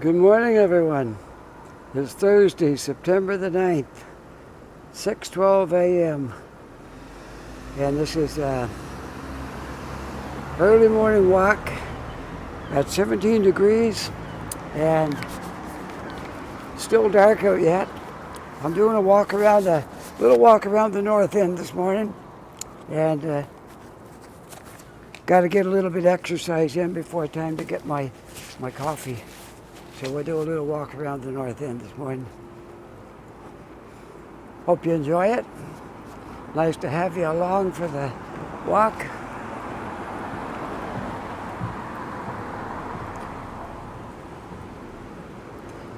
Good morning, everyone. It's Thursday, September the 9th, 6:12 a.m. And this is an early morning walk at 17 degrees and still dark out yet. I'm doing a little walk around the north end this morning, and got to get a little bit of exercise in before time to get my coffee. So we'll do a little walk around the north end this morning. Hope you enjoy it. Nice to have you along for the walk.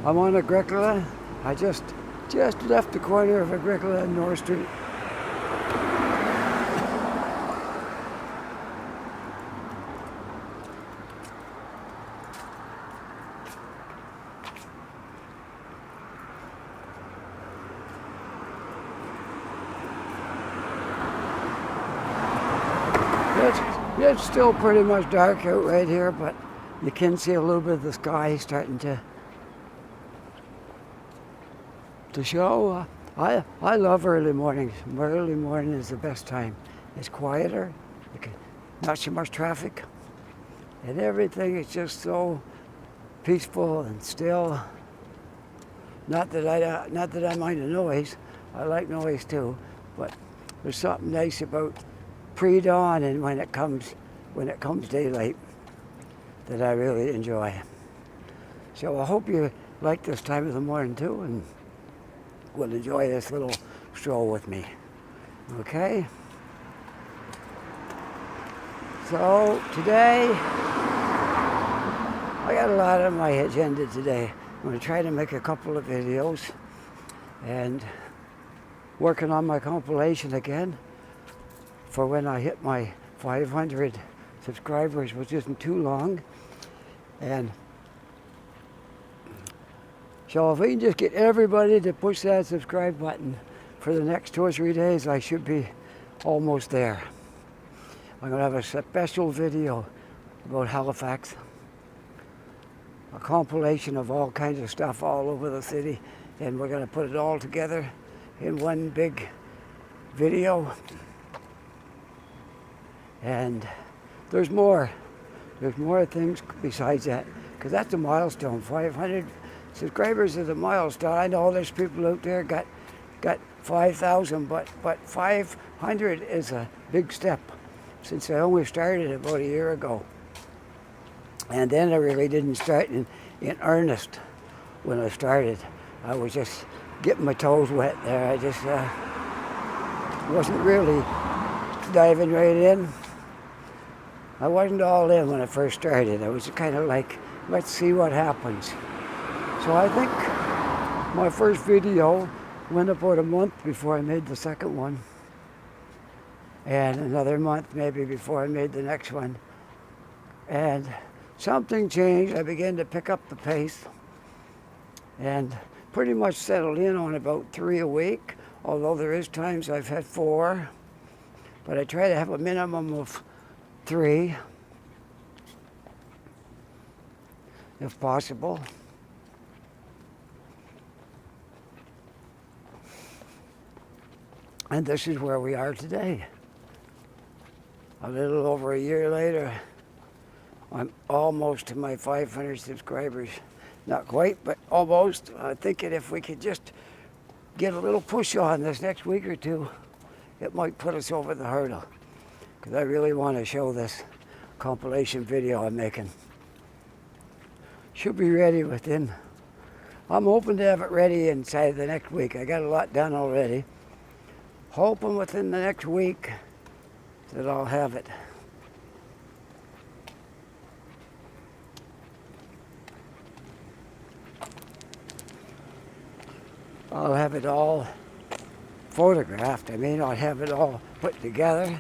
I'm on Agricola. I just left the corner of Agricola and North Street. It's still pretty much dark out right here, but you can see a little bit of the sky starting to show. I love early mornings. Early morning is the best time. It's quieter, not so much traffic, and everything is just so peaceful and still. Not that I mind the noise. I like noise too, but there's something nice about pre-dawn and when it comes daylight that I really enjoy. So I hope you like this time of the morning too, and will enjoy this little stroll with me. Okay? So today, I got a lot on my agenda today. I'm going to try to make a couple of videos and working on my compilation again for when I hit my 500 subscribers, which isn't too long. And so if we can just get everybody to push that subscribe button for the next 2 or 3 days, I should be almost there. I'm going to have a special video about Halifax, a compilation of all kinds of stuff all over the city, and we're going to put it all together in one big video. And there's more things besides that, because that's a milestone. 500 subscribers is a milestone. I know there's people out there got 5,000, but 500 is a big step, since I only started about a year ago. And then I really didn't start in earnest when I started. I was just getting my toes wet there. I just wasn't really diving right in. I wasn't all in when I first started. I was kind of like, let's see what happens. So I think my first video went about a month before I made the second one, and another month maybe before I made the next one. And something changed. I began to pick up the pace and pretty much settled in on about 3 a week, although there is times I've had 4, but I try to have a minimum of 3 if possible. And this is where we are today. A little over a year later, I'm almost to my 500 subscribers. Not quite, but almost. I'm thinking if we could just get a little push on this next week or 2, it might put us over the hurdle. Because I really want to show this compilation video I'm making. Should be ready within, I'm hoping to have it ready inside the next week. I got a lot done already. Hoping within the next week that I'll have it. I'll have it all photographed. I may not have it all put together,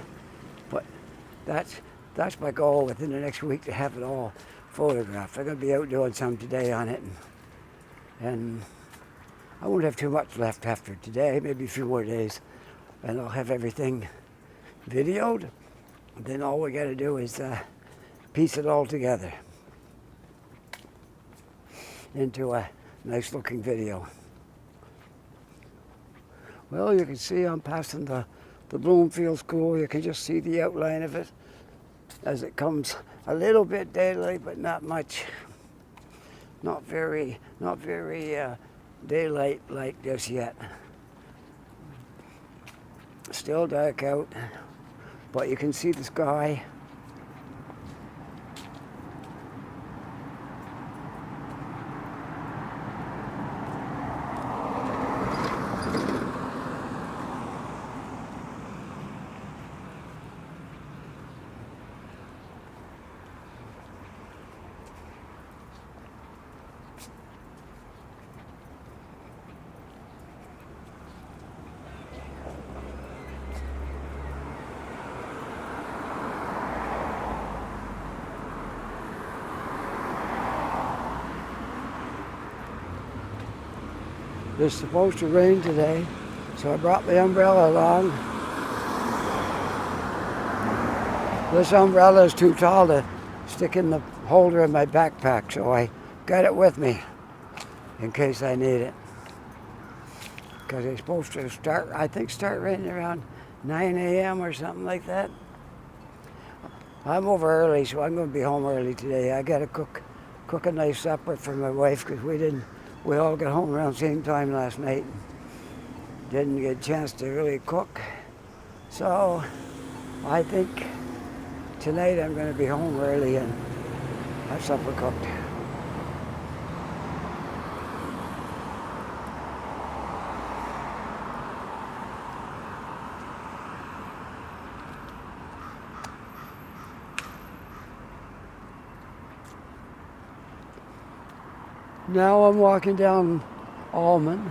but that's my goal within the next week, to have it all photographed. I'm going to be out doing some today on it, and I won't have too much left after today, maybe a few more days, and I'll have everything videoed. Then all we got to do is piece it all together. into a nice looking video. Well, you can see I'm passing the Bloomfield School. You can just see the outline of it as it comes a little bit daylight, but not much. Not very daylight like this yet. Still dark out, but you can see the sky. It's supposed to rain today, so I brought my umbrella along. This umbrella is too tall to stick in the holder of my backpack, so I got it with me in case I need it. Because it's supposed to start raining around 9 a.m. or something like that. I'm over early, so I'm going to be home early today. I got to cook a nice supper for my wife because we all got home around the same time last night. Didn't get a chance to really cook. So I think tonight I'm going to be home early and have supper cooked. Now I'm walking down Allman,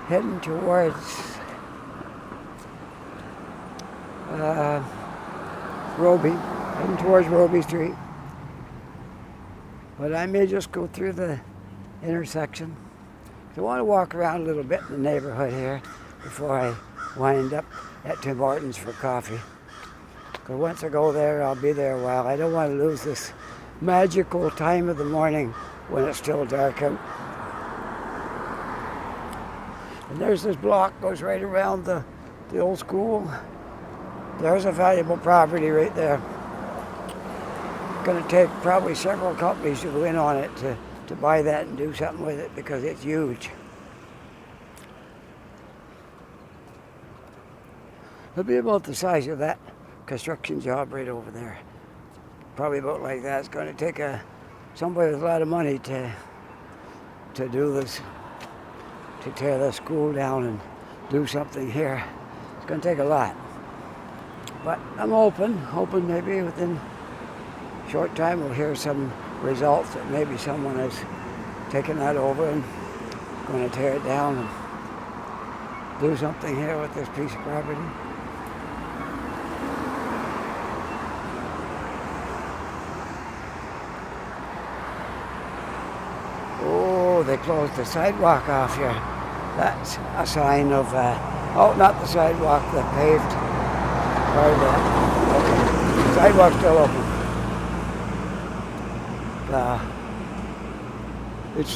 heading towards Roby Street. But I may just go through the intersection. So I want to walk around a little bit in the neighborhood here before I wind up at Tim Hortons for coffee. Because once I go there, I'll be there a while. I don't want to lose this magical time of the morning when it's still dark out. And there's this block goes right around the old school. There's a valuable property right there. Going to take probably several companies to go in on it to buy that and do something with it because it's huge. It'll be about the size of that construction job right over there. Probably about like that. It's going to take somebody with a lot of money to do this, to tear the school down and do something here. It's going to take a lot. But I'm hoping maybe within a short time we'll hear some results that maybe someone has taken that over and going to tear it down and do something here with this piece of property. They closed the sidewalk off here. That's a sign of, not the sidewalk, the paved part of that. Okay, the sidewalk's still open. It's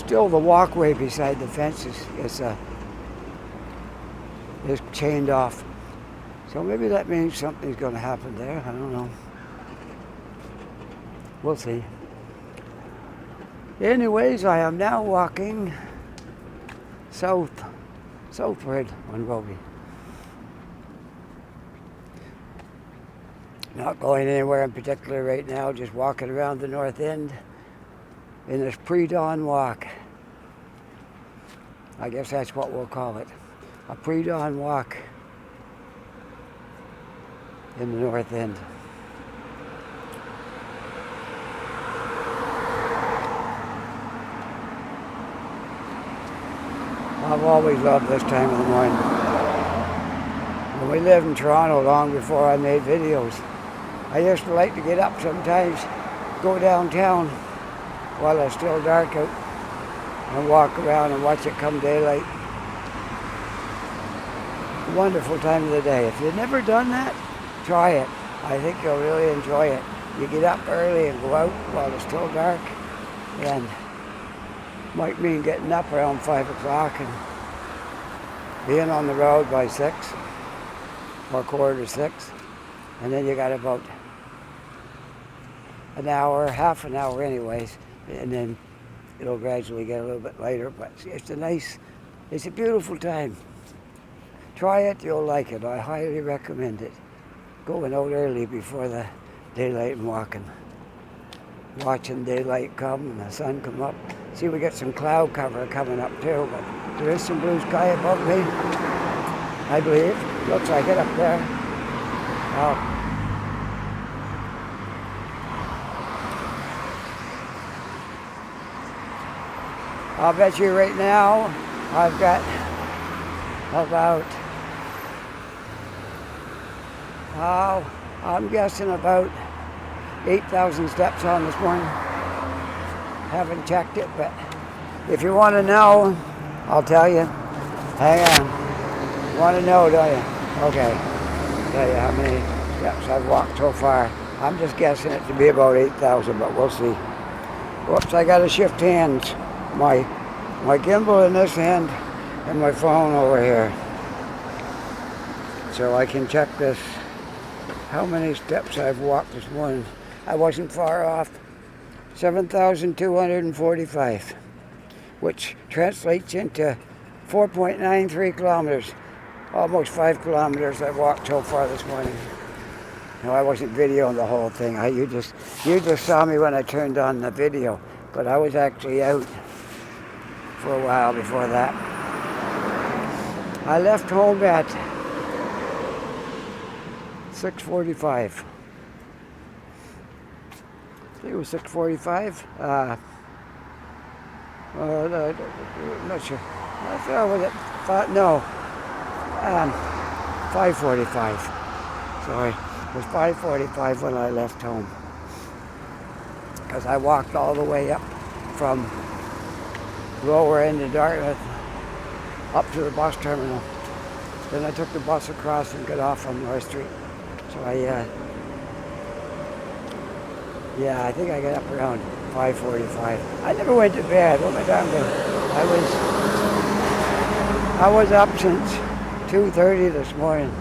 still the walkway beside the fence is chained off. So maybe that means something's going to happen there. I don't know. We'll see. Anyways, I am now walking southward on Roby. Not going anywhere in particular right now, just walking around the north end in this pre-dawn walk. I guess that's what we'll call it. A pre-dawn walk in the north end. I've always loved this time of the morning. When we lived in Toronto long before I made videos, I used to like to get up sometimes, go downtown while it's still dark out and walk around and watch it come daylight. A wonderful time of the day. If you've never done that, try it. I think you'll really enjoy it. You get up early and go out while it's still dark and Might mean getting up around 5 o'clock and being on the road by 6 or quarter to 6. And then you got about an hour, half an hour anyways, and then it'll gradually get a little bit later, but it's a beautiful time. Try it, you'll like it. I highly recommend it. Going out early before the daylight and walking. Watching daylight come and the sun come up. See, we got some cloud cover coming up too, but there is some blue sky above me, I believe. Looks like it up there. I'll bet you right now I've got about, I'm guessing about 8,000 steps on this morning. Haven't checked it, but if you want to know, I'll tell you. Hang on. You want to know, don't you? Okay. I'll tell you how many steps I've walked so far. I'm just guessing it to be about 8,000, but we'll see. Whoops, I got to shift hands. My gimbal in this hand and my phone over here. So I can check this, how many steps I've walked this morning. I wasn't far off. 7,245, which translates into 4.93 kilometers. Almost 5 kilometers I've walked so far this morning. No, I wasn't videoing the whole thing. You just saw me when I turned on the video, but I was actually out for a while before that. I left home at 6:45. I think it was 6:45. Not sure. I thought was it 5:45. Sorry, it was 5:45 when I left home. Because I walked all the way up from lower end of Dartmouth up to the bus terminal. Then I took the bus across and got off on North Street. So I think I got up around 5:45. I never went to bed. What my time was? I was up since 2:30 this morning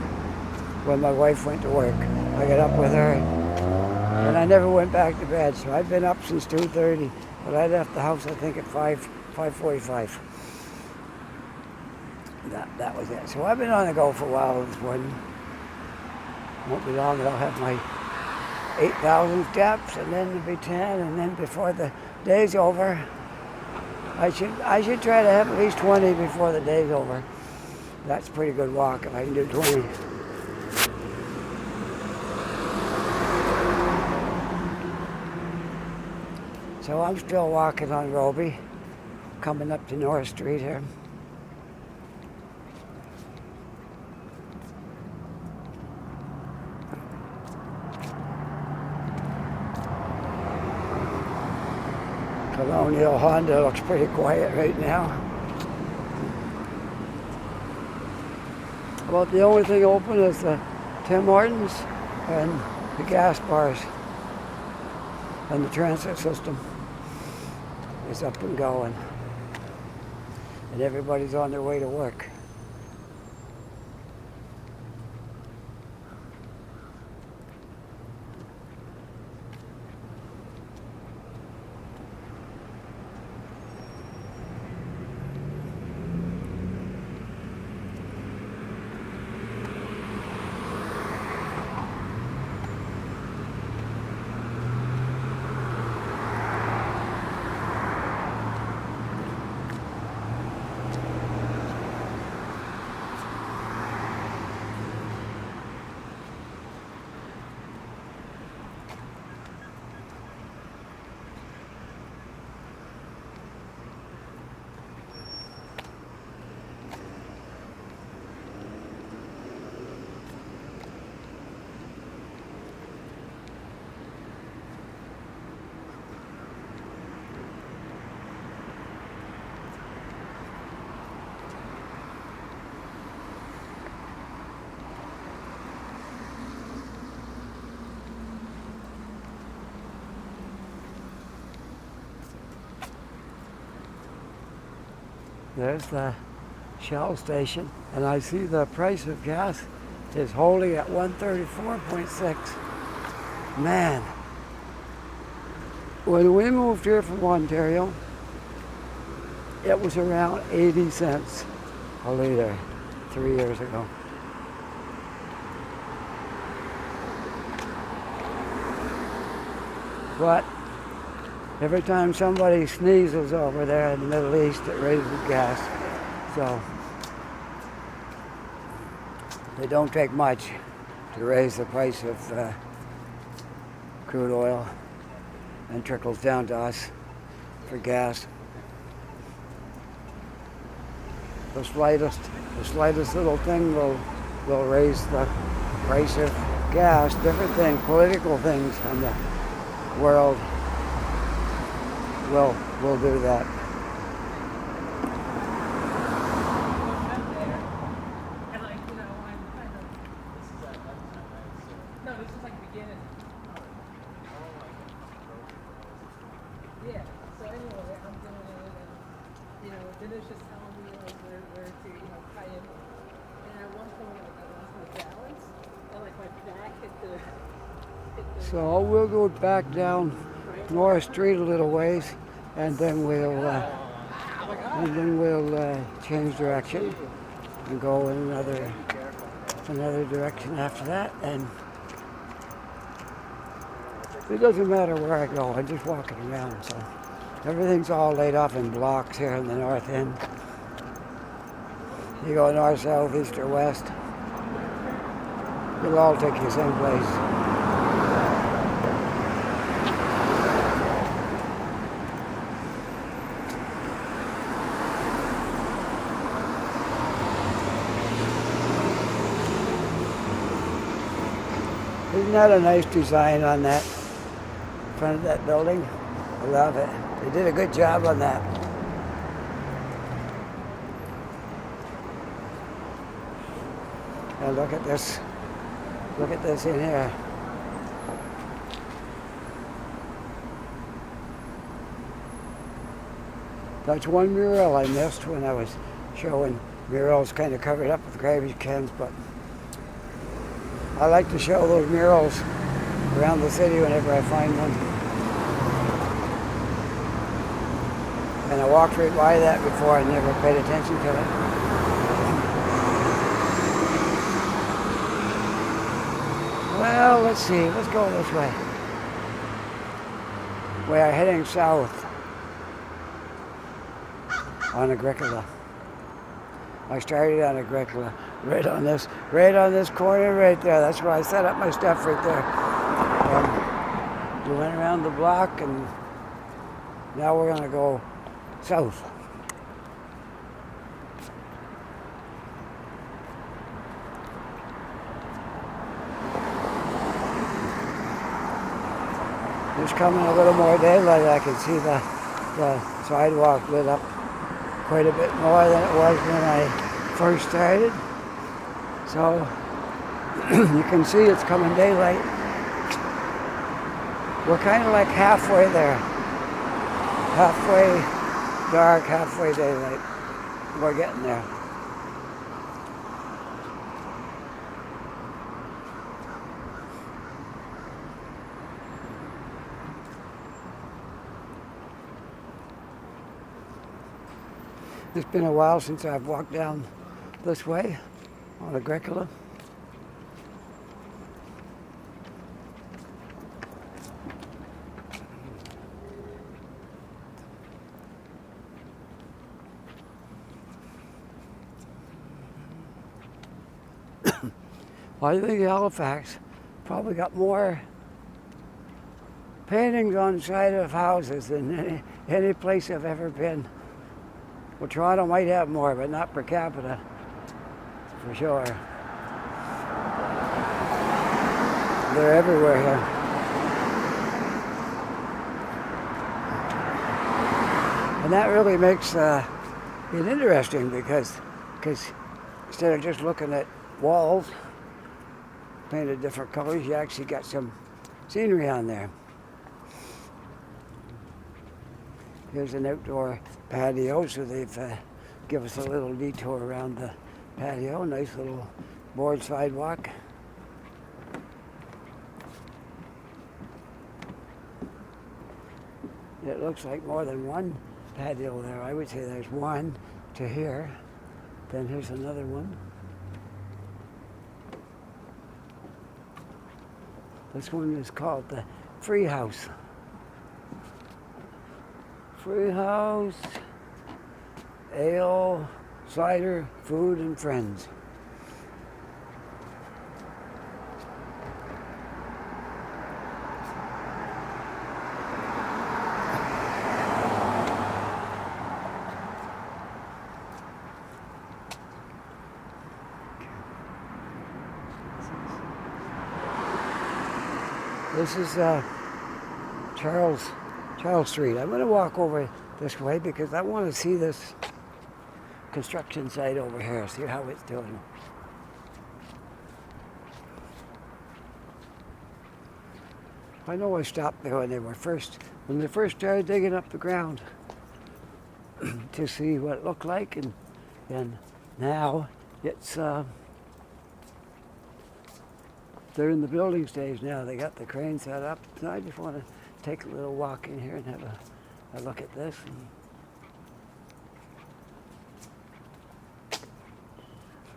when my wife went to work. I got up with her and I never went back to bed. So I've been up since 2:30, but I left the house I think at 5:45. That was it. So I've been on the go for a while this morning. Won't be long and I'll have my 8,000 steps, and then it'll be 10, and then before the day's over, I should try to have at least 20 before the day's over. That's a pretty good walk if I can do 20. So I'm still walking on Roby, coming up to North Street here. Colonial Honda looks pretty quiet right now. About the only thing open is the Tim Hortons and the gas bars, and the transit system is up and going, and everybody's on their way to work. There's the Shell station, and I see the price of gas is holding at 134.6. Man, when we moved here from Ontario, it was around 80 cents a liter 3 years ago. But every time somebody sneezes over there in the Middle East, it raises gas. So it don't take much to raise the price of crude oil, and trickles down to us for gas. The slightest little thing will raise the price of gas. Different things, political things in the world will do that. Yeah, so anyway, I'm doing it, and, Dennis just telling me, where to, tie in. And at one point, I lost my balance, and, my back hit the... So we'll go back down North Street a little ways, and then we'll change direction and go in another direction after that. And it doesn't matter where I go, I'm just walking around. So everything's all laid off in blocks here in the north end. You go north, south, east, or west, it'll all take you same place. Isn't that a nice design on that front of that building? I love it. They did a good job on that. And look at this. Look at this in here. That's one mural I missed when I was showing murals kind of covered up with garbage cans, but I like to show those murals around the city whenever I find one. And I walked right by that before, I never paid attention to it. Well, let's see, let's go this way. We are heading south on Agricola. I started on Agricola, right on this corner right there. That's where I set up my stuff right there. We went around the block, and now we're gonna go south. There's coming a little more daylight. I can see the sidewalk lit up quite a bit more than it was when I first started. So you can see it's coming daylight. We're kind of like halfway there. Halfway dark, halfway daylight. We're getting there. It's been a while since I've walked down this way on Agricola. I think Halifax probably got more paintings on the side of houses than any place I've ever been. Well, Toronto might have more, but not per capita, for sure. They're everywhere here. And that really makes it interesting because instead of just looking at walls painted different colors, you actually got some scenery on there. Here's an outdoor patio, so they've give us a little detour around the patio. Nice little board sidewalk. It looks like more than one patio there. I would say there's one to here. Then here's another one. This one is called the Free House. Free House, ale, cider, food, and friends. This is Charles Street. I'm going to walk over this way because I want to see this construction site over here, see how it's doing. I know I stopped there when they first started digging up the ground to see what it looked like, and now it's they're in the building stage now. They got the crane set up. So I just want to take a little walk in here and have a look at this.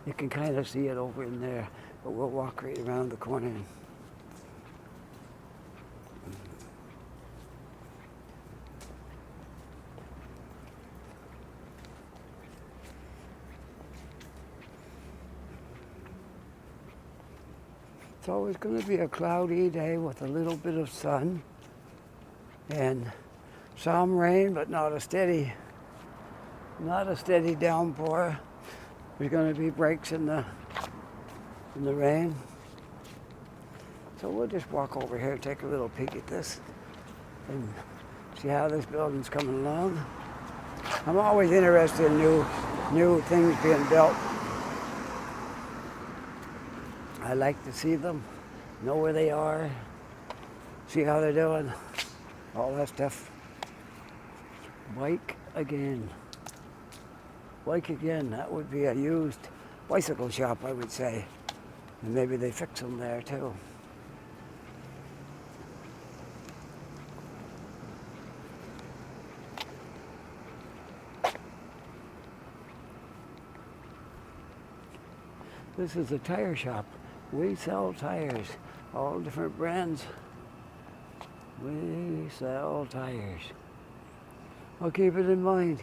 You can kind of see it over in there, but we'll walk right around the corner. It's always going to be a cloudy day with a little bit of sun and some rain, but not a steady downpour. There's going to be breaks in the rain. So we'll just walk over here, take a little peek at this, and see how this building's coming along. I'm always interested in new things being built. I like to see them, know where they are, see how they're doing, all that stuff. Bike again, that would be a used bicycle shop, I would say. And maybe they fix them there too. This is a tire shop. We sell tires, all different brands. We sell tires. Well, keep it in mind.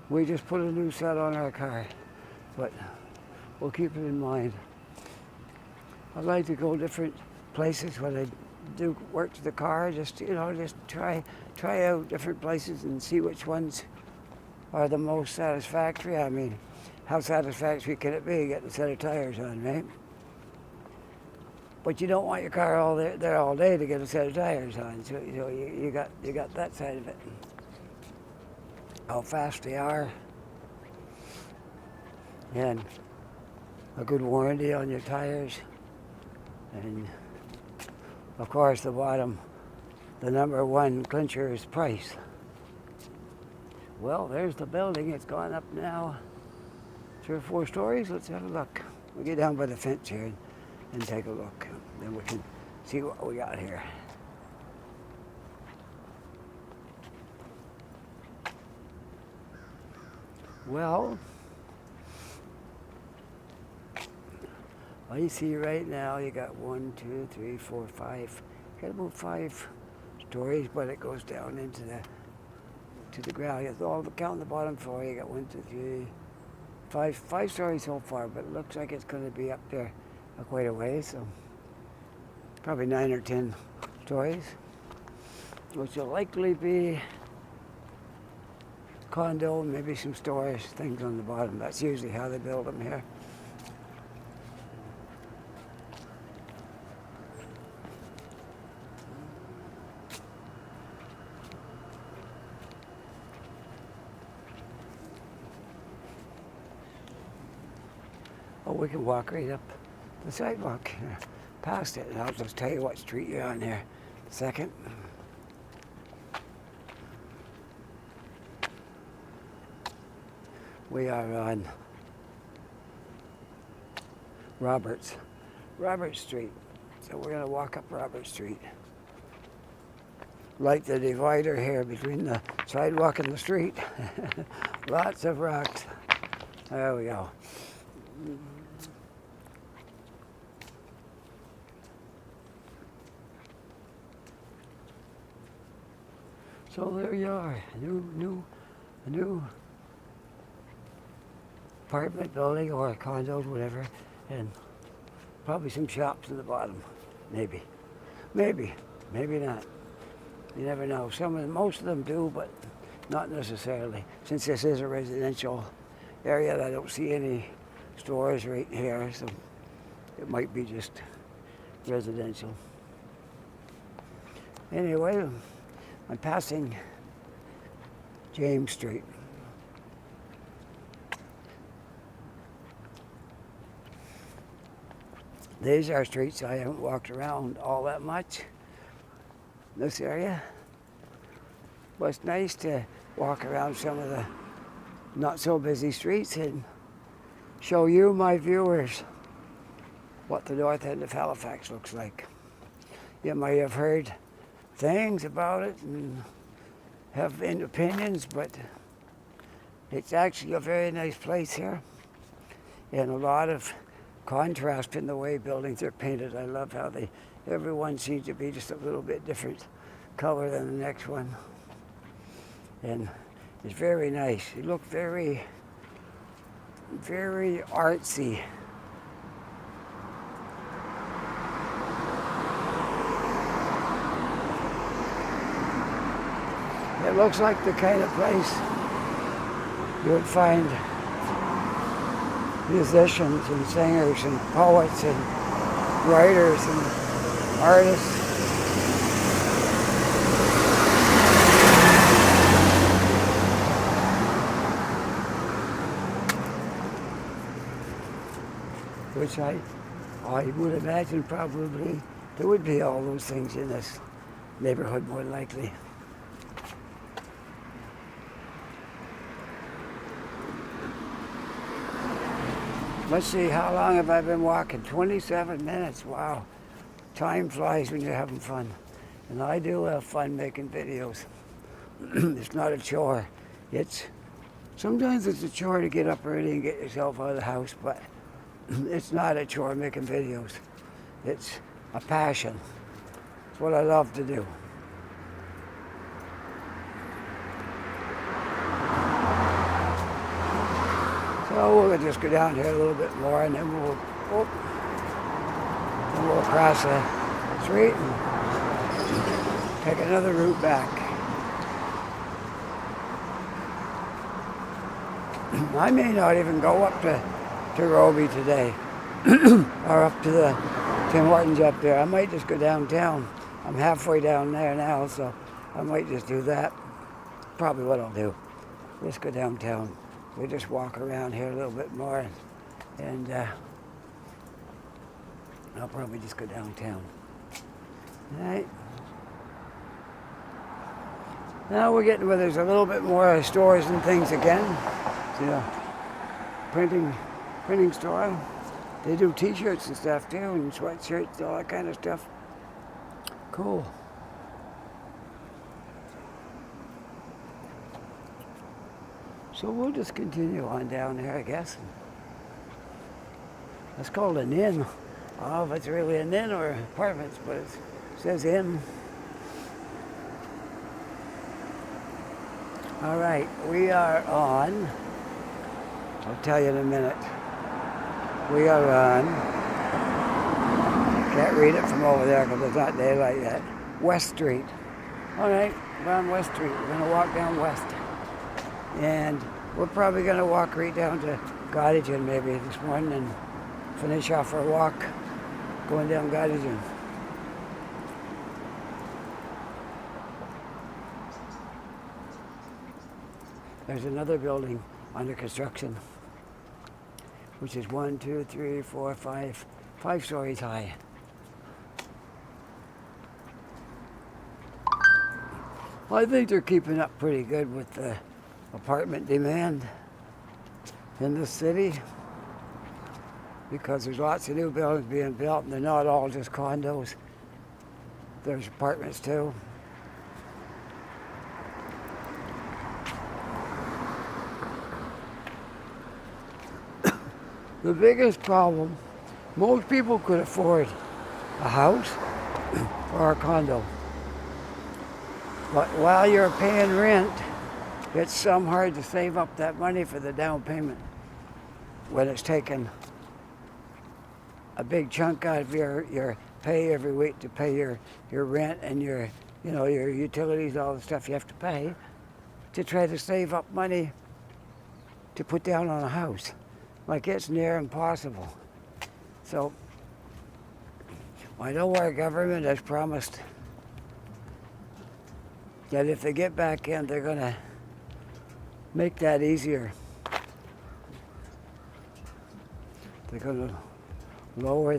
We just put a new set on our car, but we'll keep it in mind. I like to go different places when I do work to the car, just try out different places and see which ones are the most satisfactory. I mean, how satisfactory can it be getting a set of tires on, right? But you don't want your car all there all day to get a set of tires on, so you got that side of it. How fast they are, and a good warranty on your tires, and of course the number one clincher is price. Well, there's the building. It's gone up now 3 or 4 stories. Let's have a look. We'll get down by the fence here and take a look. Then we can see what we got here. Well, I see right now you got 1, 2, 3, 4, 5. You got about 5 stories, but it goes down into the ground. You have all count the bottom floor. You got 1, 2, 3, 5 stories so far, but it looks like it's going to be up there quite a ways. So probably 9 or 10 stories, which will likely be condo, maybe some storage things on the bottom. That's usually how they build them here. Oh, we can walk right up the sidewalk here, past it, and I'll just tell you what street you're on here in a second. We are on Roberts Street. So we're gonna walk up Robert Street. Like the divider here between the sidewalk and the street. Lots of rocks. There we go. So there you are, a new apartment building or condos, whatever, and probably some shops in the bottom, maybe not. You never know. Most of them do, but not necessarily. Since this is a residential area, I don't see any stores right here, so it might be just residential. Anyway, I'm passing James Street. These are streets I haven't walked around all that much in this area. But it's nice to walk around some of the not so busy streets and show you, my viewers, what the north end of Halifax looks like. You might have heard things about it and have opinions, but it's actually a very nice place here, and a lot of contrast in the way buildings are painted. I love how everyone seems to be just a little bit different color than the next one, and it's very nice. It looks very, very artsy. It looks like the kind of place you would find musicians and singers and poets and writers and artists. Which I would imagine probably there would be all those things in this neighborhood more likely. Let's see, how long have I been walking? 27 minutes, wow. Time flies when you're having fun. And I do have fun making videos. It's not a chore. Sometimes it's a chore to get up early and get yourself out of the house, but it's not a chore making videos. It's a passion. It's what I love to do. So we'll just go down here a little bit more, and then we'll cross the street and take another route back. I may not even go up to Roby today, or up to the Tim Hortons up there. I might just go downtown. I'm halfway down there now, so I might just do that. Probably what I'll do. Just go downtown. We just walk around here a little bit more, and I'll probably just go downtown. All right. Now we're getting where there's a little bit more stores and things again. Yeah, printing store. They do T-shirts and stuff too, and sweatshirts, all that kind of stuff. Cool. So we'll just continue on down there, I guess. It's called an inn. I don't know if it's really an inn or apartments, but it says inn. All right, we are on, I'll tell you in a minute. We are on, can't read it from over there because it's not daylight yet, West Street. All right, we're on West Street. We're gonna walk down West. And we're probably going to walk right down to Gottingen maybe this morning and finish off our walk going down Gottingen. There's another building under construction, which is 5 stories high. Well, I think they're keeping up pretty good with the apartment demand. in the city because there's lots of new buildings being built and they're not all just condos. There's apartments too. The biggest problem, most people could afford a house or a condo. But while you're paying rent, it's some hard to save up that money for the down payment when it's taking a big chunk out of your pay every week to pay your rent and your utilities, all the stuff you have to pay to try to save up money to put down on a house. Like it's near impossible. So I know our government has promised that if they get back in, they're going to make that easier. They're going to lower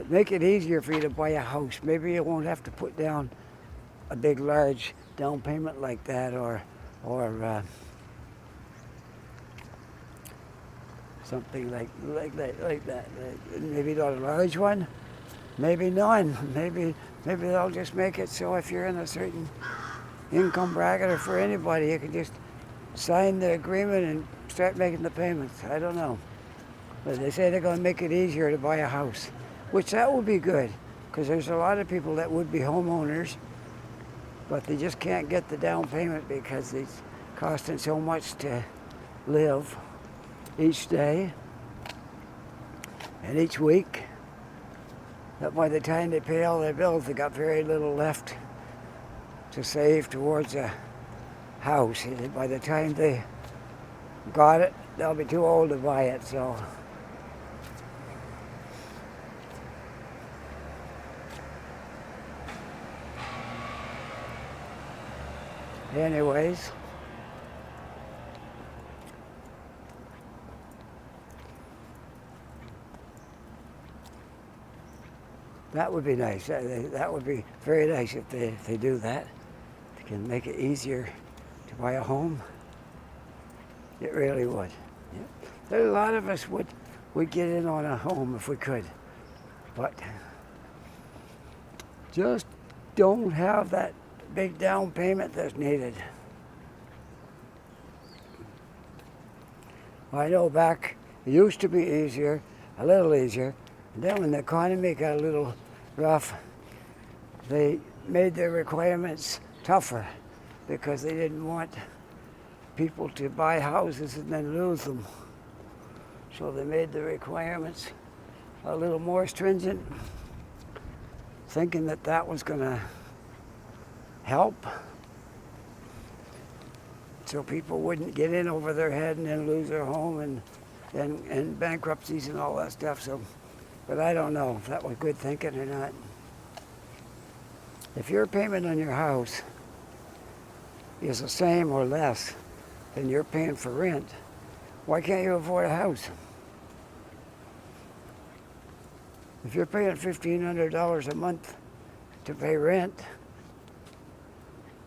make it easier for you to buy a house. Maybe you won't have to put down a big, large down payment like that, or something like that. Maybe not a large one, maybe none. Maybe they'll just make it so if you're in a certain income bracket or for anybody, you can just sign the agreement and start making the payments. I don't know. But they say they're going to make it easier to buy a house, which that would be good because there's a lot of people that would be homeowners, but they just can't get the down payment because it's costing so much to live each day and each week that by the time they pay all their bills, they got very little left to save towards a house. And by the time they got it, they'll be too old to buy it. So anyways, that would be nice. That would be very nice if they do that. They can make it easier to buy a home. It really would. Yeah. There's a lot of us would get in on a home if we could, but just don't have that big down payment that's needed. I know back, it used to be easier, a little easier, and then when the economy got a little rough, they made their requirements tougher because they didn't want people to buy houses and then lose them. So they made the requirements a little more stringent, thinking that that was going to help so people wouldn't get in over their head and then lose their home and bankruptcies and all that stuff. So, but I don't know if that was good thinking or not. If your payment on your house is the same or less than you're paying for rent, why can't you afford a house? If you're paying $1,500 a month to pay rent,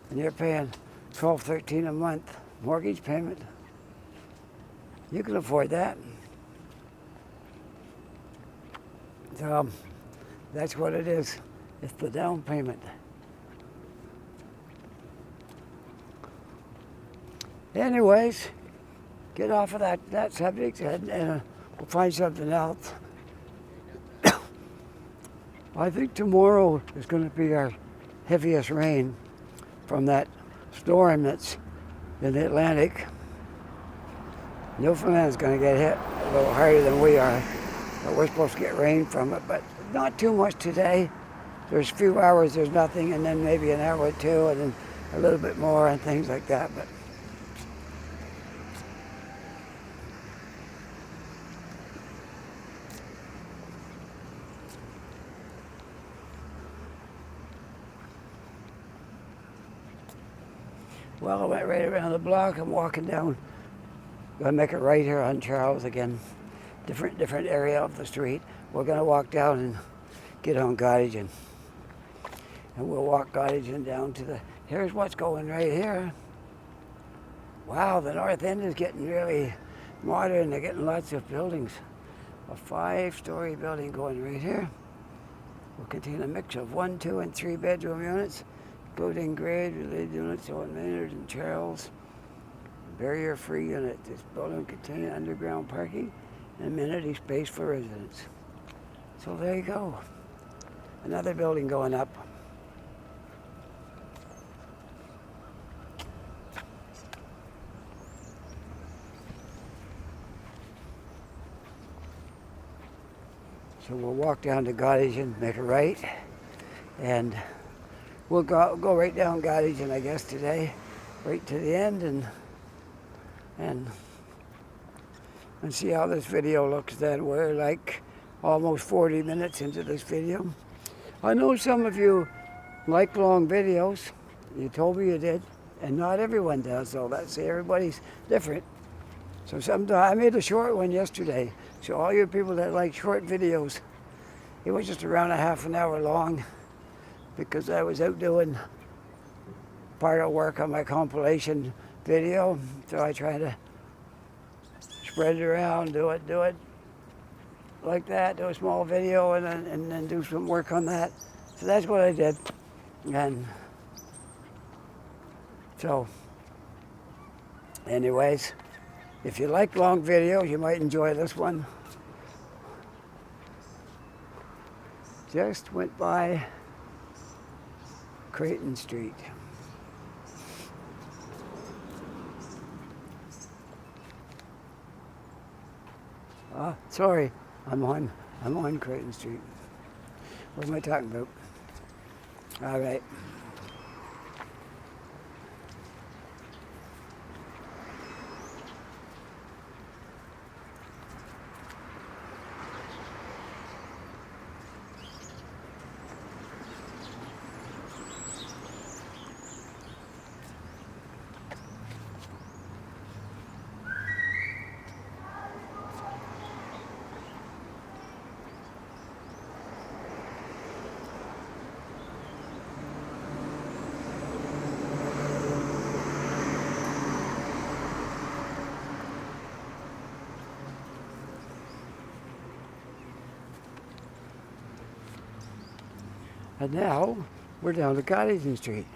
and you're paying $12, $13 a month mortgage payment, you can afford that. So that's what it is. It's the down payment. Anyways, get off of that subject and we'll find something else. I think tomorrow is going to be our heaviest rain from that storm that's in the Atlantic. Newfoundland's going to get hit a little harder than we are, but we're supposed to get rain from it, but not too much today. There's a few hours there's nothing, and then maybe an hour or two, and then a little bit more and things like that. But well, I went right around the block. I'm walking down. Gonna make it right here on Charles again. Different area of the street. We're gonna walk down and get on Gottingen. And we'll walk Gottingen down to the, here's what's going right here. Wow, the north end is getting really modern. They're getting lots of buildings. A 5-story building going right here will contain a mix of 1, 2, and 3 bedroom units, including grade related units on Maynard and Charles. Barrier-free unit. This building will contain underground parking and amenity space for residents. So there you go. Another building going up. So we'll walk down to Gottingen, make a right, and we'll go right down Gottingen, I guess, today, right to the end, and see how this video looks. Then we're like almost 40 minutes into this video. I know some of you like long videos. You told me you did, and not everyone does. So that's everybody's different. So sometimes I made a short one yesterday. So all you people that like short videos, it was just around a half an hour long because I was out doing part of work on my compilation video. So I tried to spread it around, do it like that, do a small video and then do some work on that. So that's what I did. And so anyways, if you like long videos, you might enjoy this one. Just went by Creighton Street. Sorry, I'm on Creighton Street. What am I talking about? All right. And now we're down to Gottingen Street.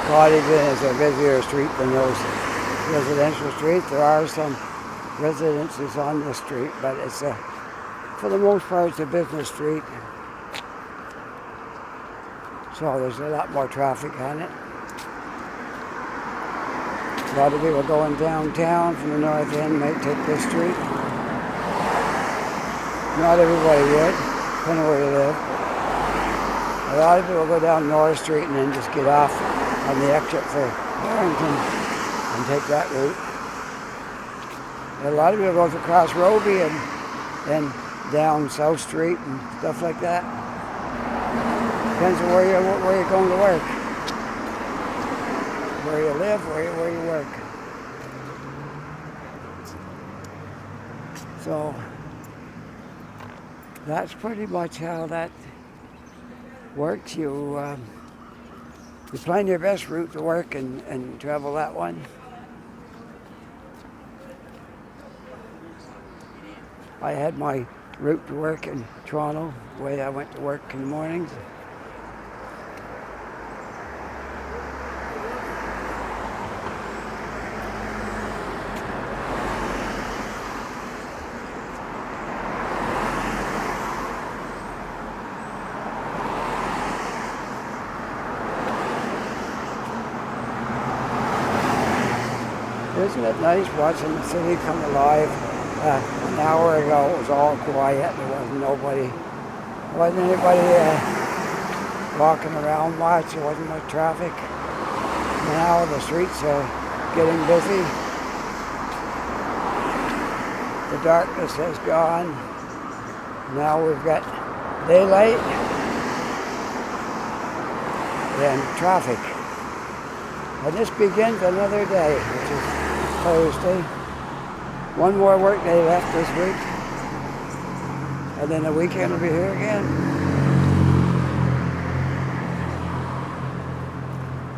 Gottingen is a busier street than those residential streets. There are some residences on the street, but it's for the most part it's a business street. So there's a lot more traffic on it. A lot of people going downtown from the north end might take this street. Not everybody would, depending where you live. A lot of people go down North Street and then just get off on the exit for Barrington and take that route. And a lot of people go across Robie and then down South Street and stuff like that. Depends on where you're going to work, where you live, where you work. So that's pretty much how that works. You plan your best route to work and travel that one. I had my route to work in Toronto, the way I went to work in the mornings. Isn't it nice watching the city come alive? An hour ago it was all quiet. There wasn't nobody. There wasn't anybody walking around much. There wasn't much traffic. Now the streets are getting busy. The darkness has gone. Now we've got daylight. in traffic. And this begins another day, which is Thursday. One more work day left this week. And then the weekend will be here again.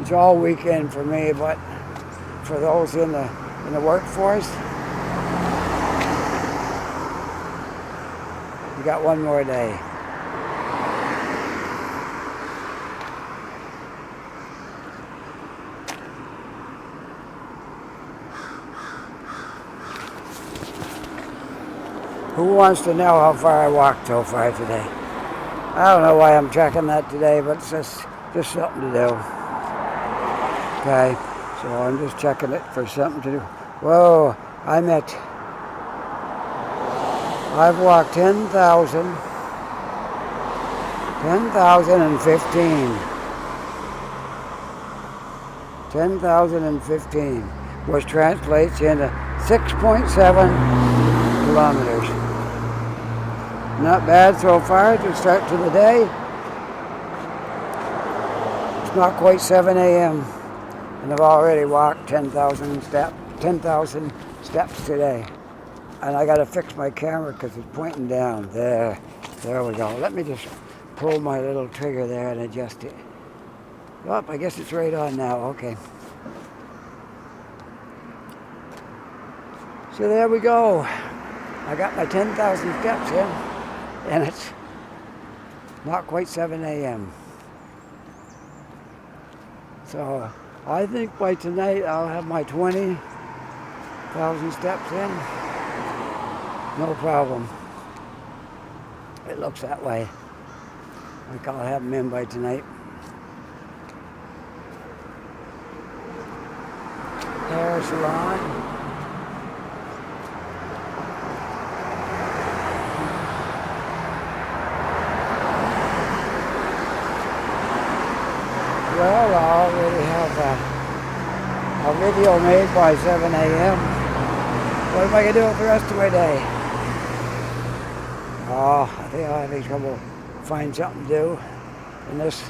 It's all weekend for me, but for those in the workforce, you got one more day. Who wants to know how far I walked so far today? I don't know why I'm checking that today, but it's just something to do. Okay, so I'm just checking it for something to do. Whoa, I've walked 10,015, which translates into 6.7 kilometers. Not bad so far to start to the day. It's not quite 7 a.m. and I've already walked 10,000 steps today. And I got to fix my camera because it's pointing down. There we go. Let me just pull my little trigger there and adjust it. Oh, I guess it's right on now. Okay. So there we go. I got my 10,000 steps in, and it's not quite 7 a.m. So I think by tonight I'll have my 20,000 steps in. No problem. It looks that way. I think I'll have them in by tonight. Hair salon. Well, I already have a video made by 7 a.m. What am I going to do with the rest of my day? Oh, I think I'll have trouble finding something to do in this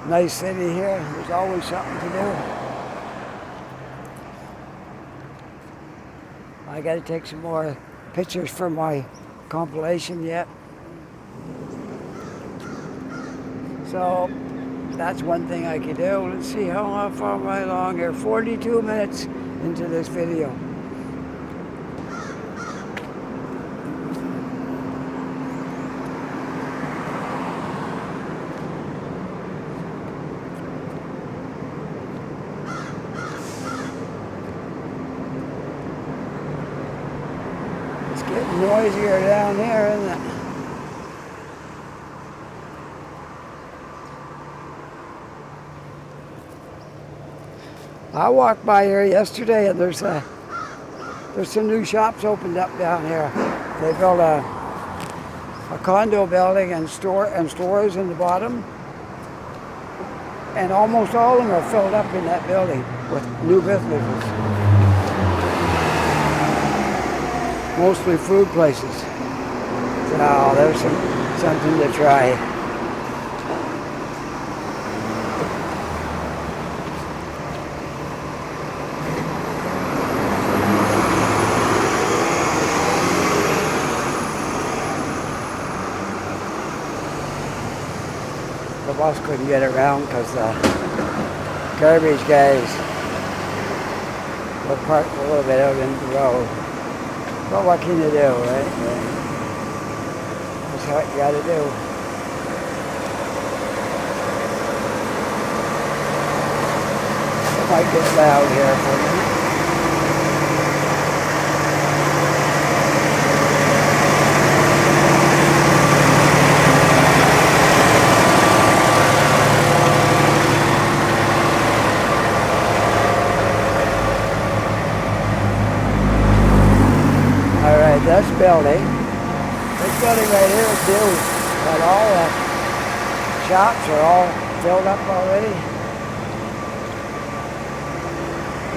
nice city here. There's always something to do. I got to take some more pictures for my compilation yet. So that's one thing I can do. Let's see how far am I along here. 42 minutes into this video. It's getting noisier down here, isn't it? I walked by here yesterday, and there's some new shops opened up down here. They built a condo building and stores in the bottom, and almost all of them are filled up in that building with new businesses, mostly food places. So there's something to try. The bus couldn't get around because the garbage guys were parked a little bit out in the road. But what can you do, right? That's what you gotta do. It might get loud here for a minute. This building right here is new, but all the shops are all filled up already.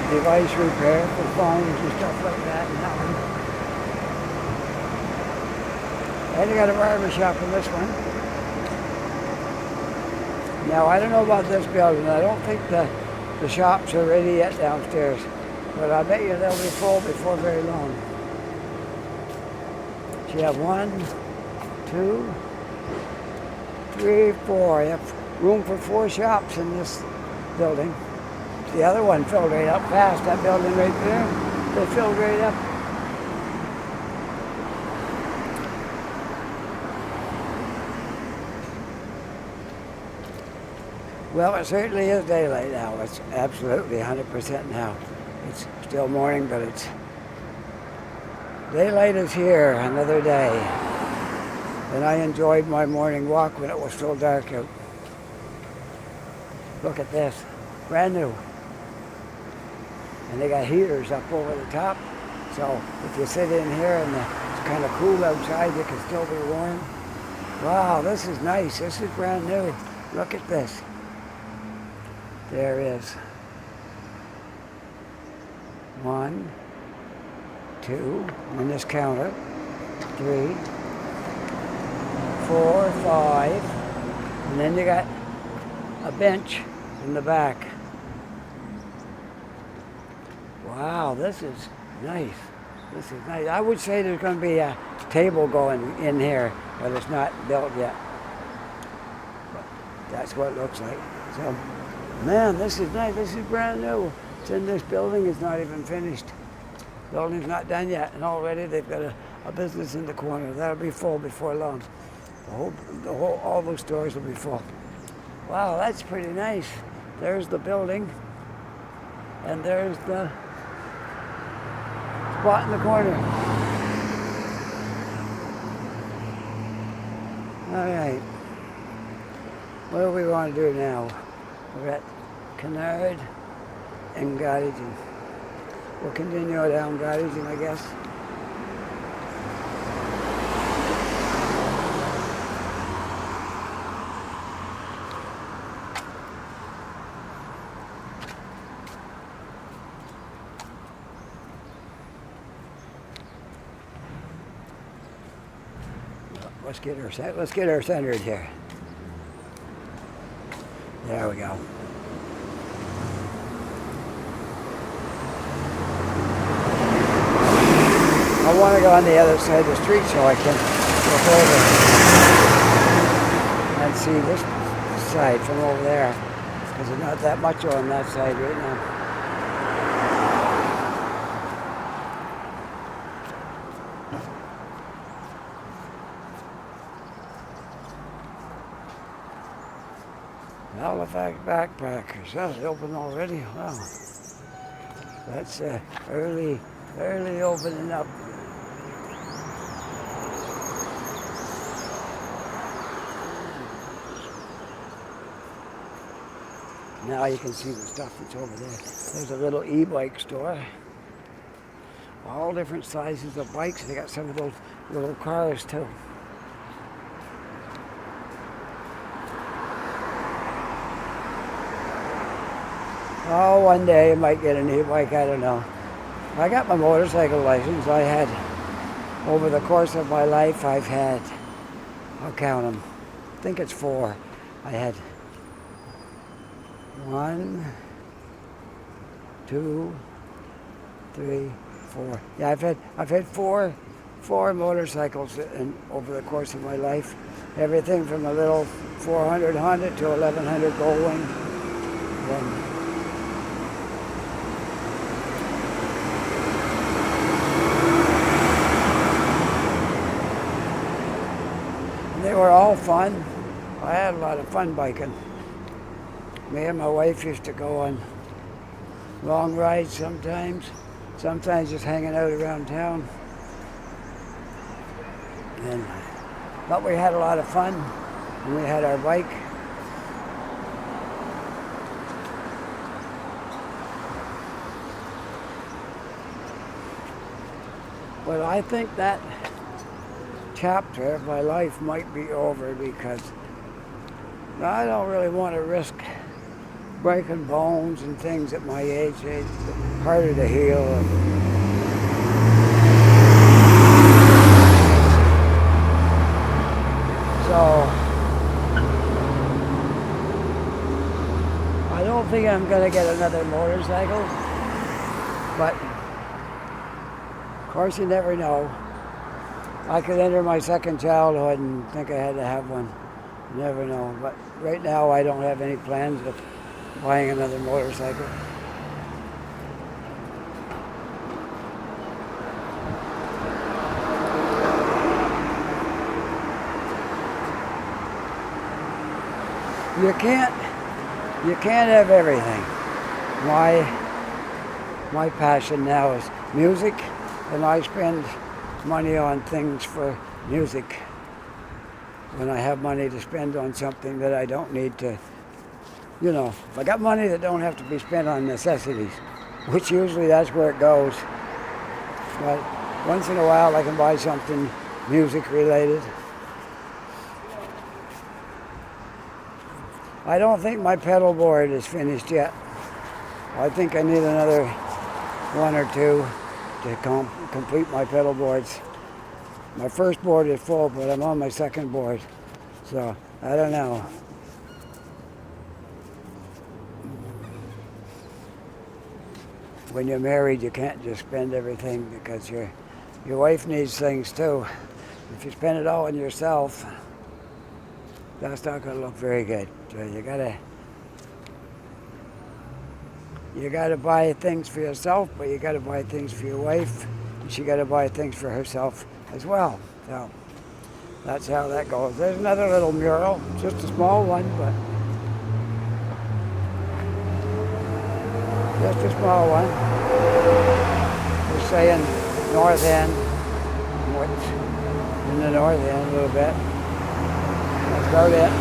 Device repair for phones and stuff like that. And you got a barber shop in this one. Now, I don't know about this building. I don't think the shops are ready yet downstairs. But I bet you they'll be full before very long. So you have 1, 2, 3, 4. You have room for 4 shops in this building. The other one filled right up fast. That building right there, they filled right up. Well, it certainly is daylight now. It's absolutely 100% now. It's still morning, but it's daylight is here, another day. And I enjoyed my morning walk when it was still dark out. Look at this, brand new. And they got heaters up over the top. So if you sit in here and it's kind of cool outside, you can still be warm. Wow, this is nice. This is brand new. Look at this. There is 1, 2, on this counter, 3, 4, 5, and then you got a bench in the back. Wow, this is nice. This is nice. I would say there's going to be a table going in here, but it's not built yet. But that's what it looks like. So, man, this is nice. This is brand new. It's in this building. It's not even finished. The building's not done yet, and already they've got a business in the corner. That'll be full before long. All those stores will be full. Wow, that's pretty nice. There's the building, and there's the spot in the corner. All right. What do we want to do now? We're at Kennard and Gottingen. We'll continue down Gottingen, I guess. Let's get her centered here. There we go. I want to go on the other side of the street so I can look over and see this side from over there, because there's not that much on that side right now. Halifax Backpackers. That's open already. Wow. That's early opening up. Now you can see the stuff that's over there. There's a little e-bike store. All different sizes of bikes. They got some of those little cars too. Oh, one day I might get an e-bike, I don't know. I got my motorcycle license. I had, over the course of my life, I've had, I'll count them, I think it's 4. I had 1, 2, 3, 4. Yeah, I've had four motorcycles over the course of my life. Everything from a little 400 Honda to 1100 Goldwing. They were all fun. I had a lot of fun biking. Me and my wife used to go on long rides sometimes just hanging out around town. But we had a lot of fun when we had our bike. But I think that chapter of my life might be over, because I don't really want to risk breaking bones and things at my age. It's harder to heal. So thinking I'm going to get another motorcycle, but of course you never know. I could enter my second childhood and think I had to have one. You never know. But right now I don't have any plans of buying another motorcycle. You can't have everything. My passion now is music, and I spend money on things for music when I have money to spend on something that I don't need to, if I got money that don't have to be spent on necessities, which usually that's where it goes. But once in a while I can buy something music related. I don't think my pedal board is finished yet. I think I need another one or two to complete my pedal boards. My first board is full, but I'm on my second board, so I don't know. When you're married, you can't just spend everything because your wife needs things too. If you spend it all on yourself, that's not going to look very good. So you gotta buy things for yourself, but you gotta buy things for your wife, and she gotta buy things for herself as well. So that's how that goes. There's another little mural, just a small one, but just a small one. We're saying North End, what's in the North End a little bit. That's about it.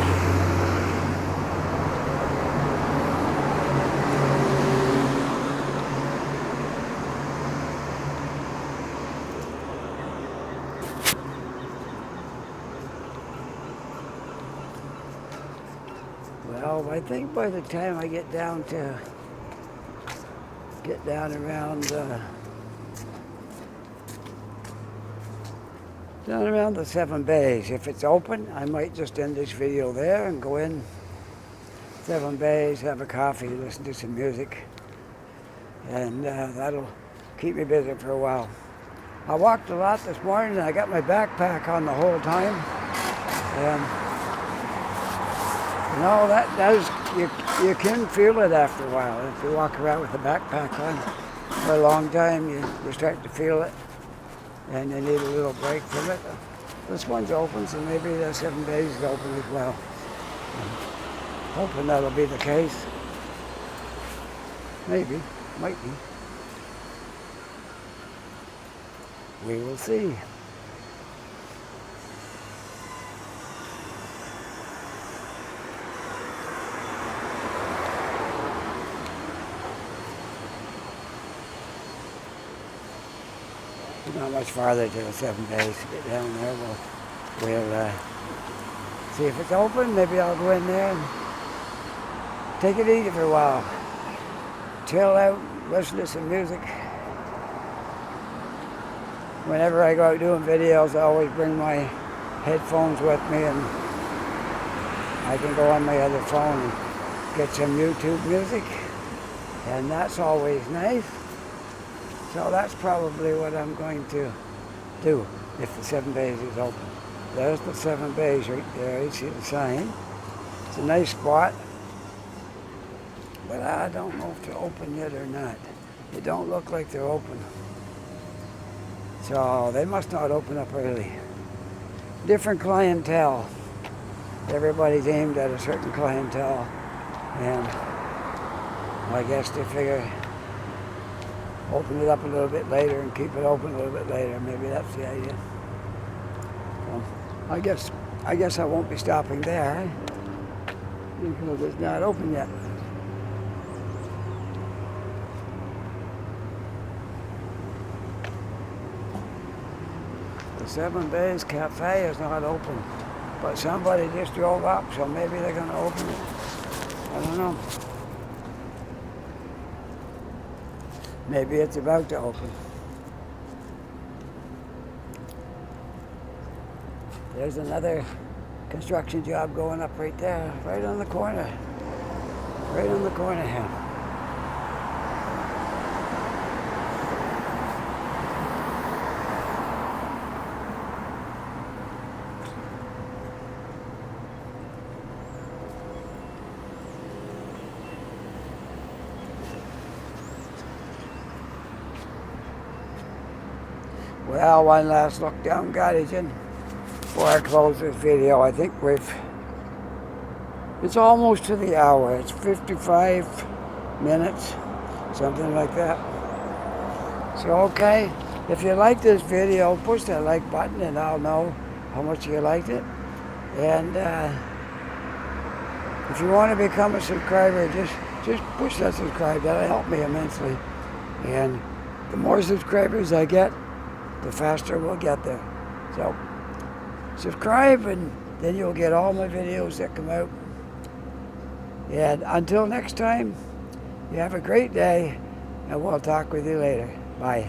Well, I think by the time I get down around the Seven Bays, if it's open, I might just end this video there and go in Seven Bays, have a coffee, listen to some music, and that'll keep me busy for a while. I walked a lot this morning, and I got my backpack on the whole time, and that does, you can feel it after a while. If you walk around with a backpack on for a long time, you start to feel it, and you need a little break from it. This one's open, so maybe the 7 Bays is open as well. I'm hoping that'll be the case. Maybe, might be. We will see. Not much farther to the 7 Bays to get down there. We'll see if it's open. Maybe I'll go in there and take it easy for a while. Chill out, listen to some music. Whenever I go out doing videos, I always bring my headphones with me, and I can go on my other phone and get some YouTube music, and that's always nice. So that's probably what I'm going to do if the 7 Bays is open. There's the 7 Bays right there. You see the sign. It's a nice spot, but I don't know if they're open yet or not. They don't look like they're open. So they must not open up early. Different clientele. Everybody's aimed at a certain clientele, and I guess they figure open it up a little bit later and keep it open a little bit later. Maybe that's the idea. So I guess I won't be stopping there because it's not open yet. The 7 Bays Cafe is not open, but somebody just drove up, so maybe they're going to open it. I don't know. Maybe it's about to open. There's another construction job going up right there, right on the corner. Right on the corner here. Well, one last look down Gottingen before I close this video. I think it's almost to the hour. It's 55 minutes, something like that. So, okay, if you like this video, push that like button and I'll know how much you liked it. And if you want to become a subscriber, just push that subscribe. That'll help me immensely. And the more subscribers I get, the faster we'll get there. So subscribe and then you'll get all my videos that come out. And until next time, you have a great day and we'll talk with you later. Bye.